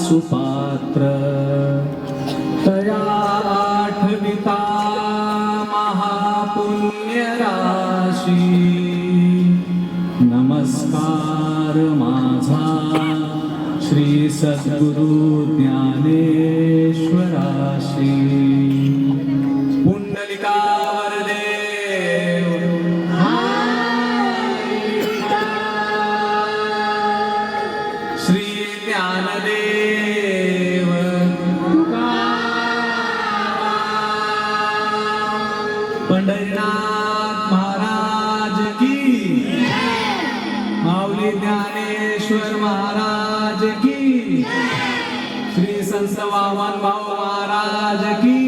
सुपात्र तया आठविता महापुण्य राशी नमस्कार माझा श्री सद्गुरु ज्ञानेश्वराशी पुंडलिकावर देव श्री ज्ञानदेव पंढरीनाथ महाराज की माऊली ज्ञानेश्वर महाराज की श्री संत वामन भाऊ महाराज की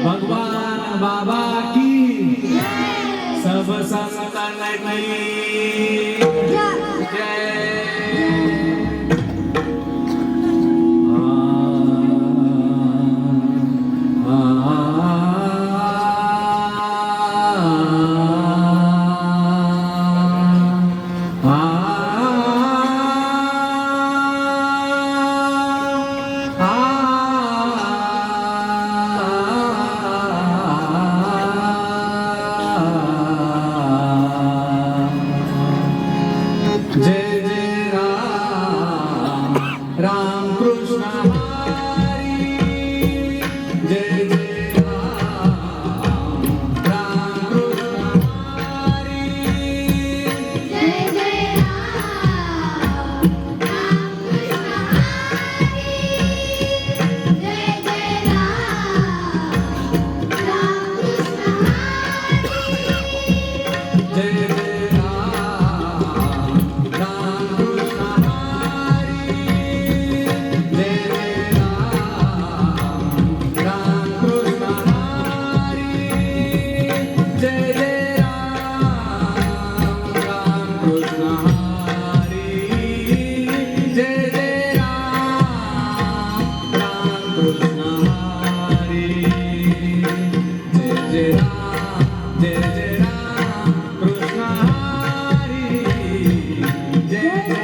भगवान बाबा की सब संतन की जय। जय जय राम राम कृष्ण हरी जय जय राम राम कृष्ण हरी जय जय राम राम कृष्ण हरी जय जय राम राम कृष्ण हरी जय जय